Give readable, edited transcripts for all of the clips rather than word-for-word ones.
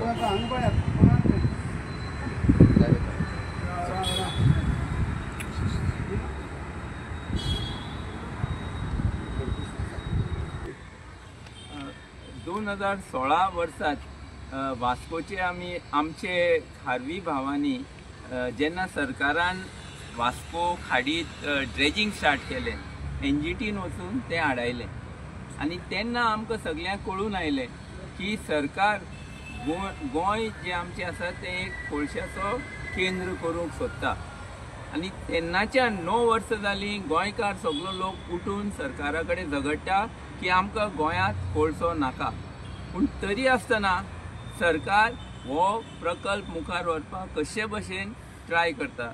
2016 वर्सात वास्कोचे आमचे खारवी भावांनी जेन्ना सरकारान वास्को खाडीत ड्रेजिंग स्टार्ट केलें, NGTन वचून ते हाडायले आनी तेन्ना आमकां सगळ्यांक कळून आयलें की सरकार गोंय जे आमचे आसा ते एक कोळशाचो केंद्र करूंक सोदता। आनी तेन्नाच्यान 9 वर्सां जालीं गोंयकार सगळो लोक उठून सरकारा कडेन झगडटा की आमकां गोंयांत कोळसो नाका। पूण तरी आसतना सरकार हो प्रकल्प मुखार व्हरपाक कशे भशेन ट्राय करता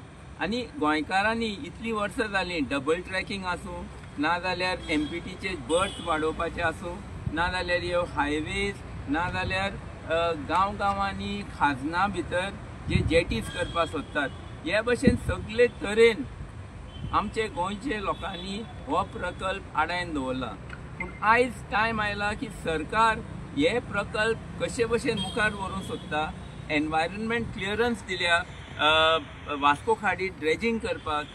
आनी गोंयकारांनी इतलीं वर्सां जालीं डबल ट्रॅकिंग आसूं ना जाल्यार MPTचे बर्थ वाडोवपाचे आसूं ना जाल्यार ह्यो हायवेज ना जाल्यार गांवांनी खाजना भितर जे जेटीज करपाक सोदतात, हे भशेन सगळे तरेन आमचे गोंयचे लोकांनी हो प्रकल्प आडायन दवरला। पूण आयज टायम आयला की सरकार हे प्रकल्प कशे भशेन मुखार व्हरूंक सोदता। एनवायरनमेंट क्लियरन्स दिल्या वास्को खाडी ड्रेजिंग करपाक,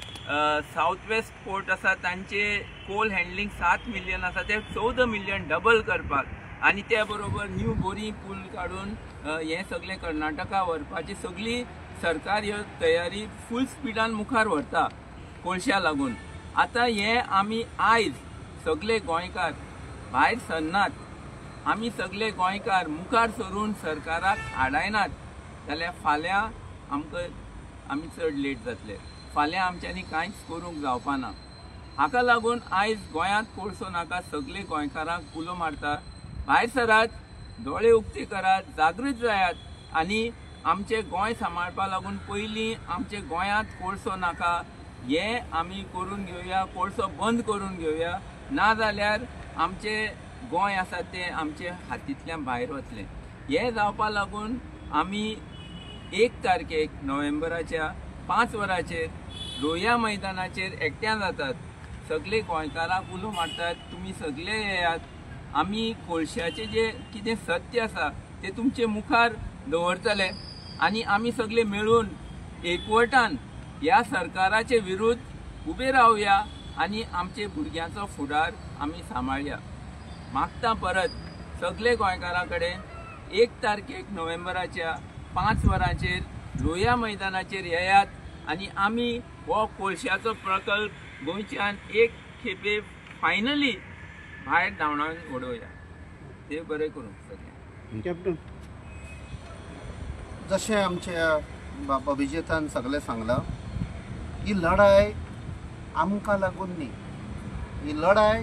साउथ वेस्ट पोर्ट आसा तांचे कोल हँडलिंग 7 मिलियन आसा ते 14 मिलियन डबल करपाक आनी त्या बरोबर न्यू बोरी पूल काडून हे सगळे कर्नाटका व्हरपाची सगळी सरकार ह्यो तयारी फूल स्पिडान मुखार व्हरता कोळश्या लागून। आतां हे आमी आयज सगळे गोंयकार भायर सरनात, आमी सगळे गोंयकार मुखार सरून सरकाराक आडायनात जाल्यार फाल्यां आमी चड लेट जातले, फाल्यां आमच्यांनी कांयच करूंक जावपाना। हाका लागून आयज गोंयांत कोळसो नाका सगळे गोंयकारांक उलो मारता, भायर सरात, दोळे उक्ते करात, जागृत जायात आनी आमचे गोंय सांबाळपा लागून पयलीं आमचे गोंयांत कोळसो नाका हे आमी करून घेवया, कोळसो बंद करून घेवया, ना जाल्यार आमचे गोंय आसा ते आमचे हातींतल्यान भायर वतले। हे जावपा लागून आमी 1 तारखेक नोव्हेंबराच्या 5 वरांचेर लोहिया मैदानाचेर एकठांय जातात, सगळे गोंयकारांक उलो मारतात, तुमी सगळे येयात, आमी कोळशाचे जे कितें सत्य आसा ते तुमचे मुखार दवरतले आनी आमी सगळे मेळून एकवटान ह्या सरकाराचे विरुद्ध उबे रावया आनी आमचे भुरग्यांचो फुडार आमी सांबाळया। मागता परत सगळे गोंयकारां कडेन 1 तारखेक नोव्हेंबराच्या 5 वरांचेर लोहिया मैदानाचेर येयात आनी आमी हो कोळशाचो प्रकल्प गोंयच्यान एक खेपे फायनली भायर धांवडावन उडोवया। देव बरें करूं सगळ्यांक। कॅप्टन, जशें आमच्या अभिजितान सगळें सांगलां, ही लढाय आमकां लागून न्ही, ही लढाय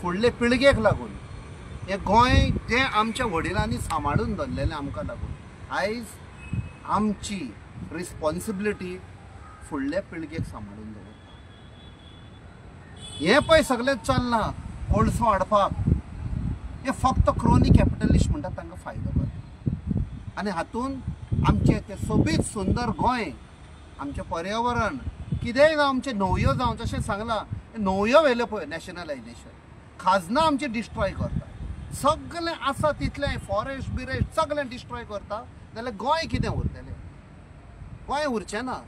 फुडले पिळगेक लागून, हे गोंय जें आमच्या वडिलांनी सांबाळून दवरलेलें आमकां लागून। आयज आमची रिस्पॉन्सिबिलिटी फुडल्या पिळगेक सांबाळून दवरता। हे पळय सगळें चल्लां कोळसो हाडपाक, हे फक्त क्रोनी कॅपिटलिस्ट म्हणटात तांकां फायदो करता आनी हातून आमचे ते सोबीत सुंदर गोंय, आमचें पर्यावरण कितेंय जावं, आमचे न्हंयो जावं, जशें सांगलां न्हंयो व्हेल्यो पळय नॅशनलायजेशन, खाजनां आमची डिस्ट्रॉय करता, सगळें आसा तितलें फॉरेस्ट बिरेस्ट सगळें डिस्ट्रॉय करता, जाल्यार गोंय कितें उरतलें? गोंय उरचें ना।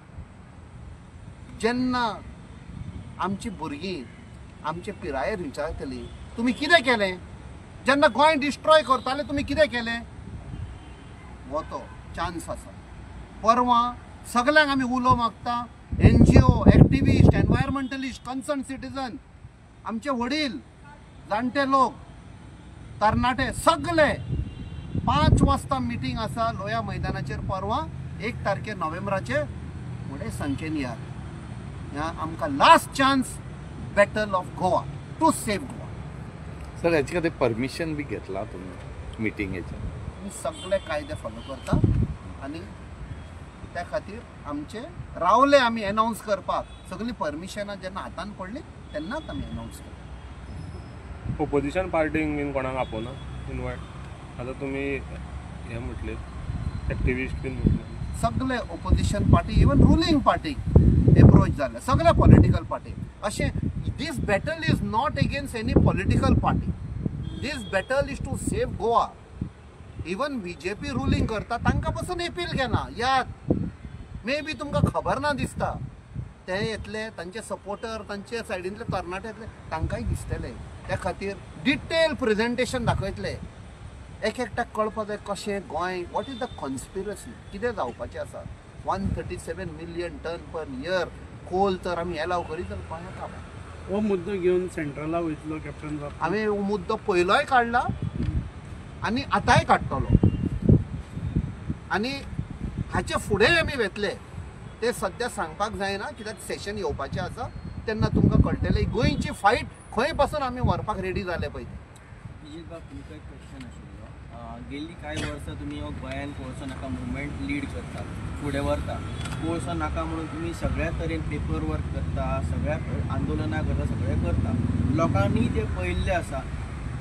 जेन्ना आमची भुरगीं आमचे पिरायेर विचारतलीं तुमी कितें केलें, जेन्ना गोंय डिस्ट्रॉय करताले तुमी कितें केलें, हो तो चान्स आसा। परवां सगळ्यांक आमी उलो मागता, NGO, activist, environmentalist, concern citizen, आमचे वडील, जाणटे लोक, तरणाटे सगळे 5 वाजता मिटींग आसा लोहिया मैदानाचेर परवां 1 तारखेर नोव्हेंबराचेर, मोठे संख्येन या। आमकां last chance, battle of Goa to save Goa. Sir, हेचे खातीर परमिशन बी घेतला तुमी मिटिंगेचे? आमी सगळे कायदे फॉलो करता आनी त्या खातीर आमचे रावले आमी अनाउन्स करपाक, सगळीं परमिशनां जेन्ना हातान पडली तेन्नाच आमी अनाउन्स केलें। ओपोजिशन पार्टींक बीन कोणाक आपोवना इनवायट? आतां तुमी हे म्हटले एक्टिविस्ट बीन म्हटले, सगळे ओपोजिशन पार्टी, इवन रुलींग पार्टीक एप्रोच जाले, सगळे पॉलिटिकल पार्टी। अशें this battle is not against any political party, this battle is to save Goa. Even BJP ruling करता तांकां पासून अपील घेना याद मे बी तुमकां खबर ना दिसता ते येतले तांचे सपोर्टर तांचे सायडींतले तरणाटे येतले तांकांय दिसतले त्या खातीर डिटेल प्रेजेंटेशन दाखयतले एक एकट्याक कळपा जाय कशें Goa what is the conspiracy कितें जावपाचें आसा 137 million ton per year coal तर आमी एलाव करीत जाल्यार गोंयाक आसा हो मुद्दो घेवन सेंट्रला वयतलो कॅप्टन बाब आमी हो मुद्दो पयलोय काडला आनी आतांय काडटलो आनी हाचे फुडें आमी वेतले ते सद्या सांगपाक जायना कित्याक सेशन येवपाचें आसा तेन्ना तुमकां कळटलें गोंयची फायट खंय पासून आमी व्हरपाक रेडी जाले पळय विजय बाब तुमकां एक क्वेश्चन आशिल्लो गेल्ली कांय वर्सां तुमी हो गोंयान कोळसो नाका मुवमेंट लीड करता फुडें व्हरता कोळसो नाका म्हणून तुमी सगळ्या तरेन पेपर वर्क करता सगळ्या आंदोलनां करता सगळें करता लोकांनी जे पळयल्लें आसा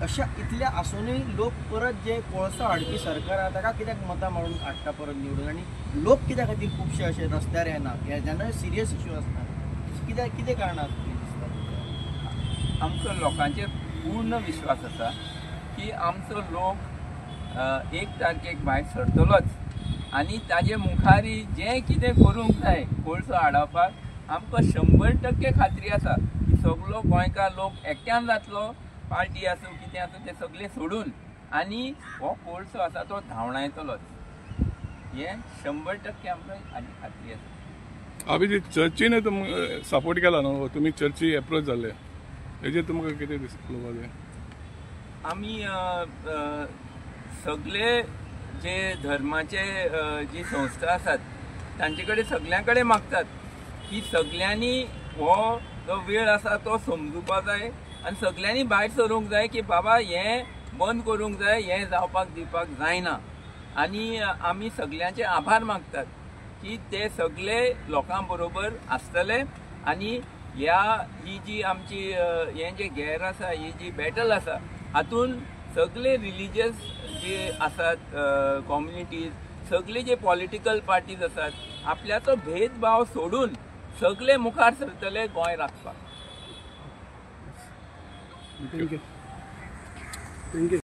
अशा इतल्या आसूनय लोक परत जे कोळसो हाडपी सरकार आहा ताका कित्याक मतां मारून हाडटा परत निवडून आनी लोक कित्या खातीर खुबशे अशे रस्त्यार येना जेन्ना सिरियस इश्यू आसता कित्याक कितें कारणां दिसता आमचो लोकांचेर पूर्ण विश्वास आसा की आमचो लोक 1 तारखेक भायर सरतलोच आनी ताजे मुखारी जें कितें करूंक जाय कोळसो हाडपाक आमकां 100% खात्री आसा की सगळो गोंयकार लोक एकट्यान जातलो पार्टी आसूं कितें आसूं तें सगळें सोडून आनी हो कोळसो आसा तो धांवडायतलोच हें 100% आमकां हाची खात्री आसा अभिजीत चर्चीन तुमकां सपोर्ट केला न्हू तुमी चर्ची एप्रोच जाल्ले हेजेर तुमकां कितें दिसलो जाय आमी सगळे जे धर्माचे जी संस्था आसात तांचे कडेन सगळ्यां कडेन मागतात की सगळ्यांनी हो जो वेळ आसा तो समजुपा जाय आनी सगळ्यांनी भायर सरूंक जाय की बाबा हें बंद करूंक जाय हें जावपाक दिवपाक जायना आनी आमी सगळ्यांचे आभार मागतात की ते सगळे लोकां बरोबर आसतले आनी ही जी आमची हें जे गैर आसा ही जी बॅटल आसा हातून सगळे रिलिजियस जे आसात कम्युनिटीज सगळे जे पॉलिटिकल पार्टीज आसात आपल्याचो भेदभाव सोडून सगळे मुखार सरतले गोंय राखपाक थँक्यू थँक्यू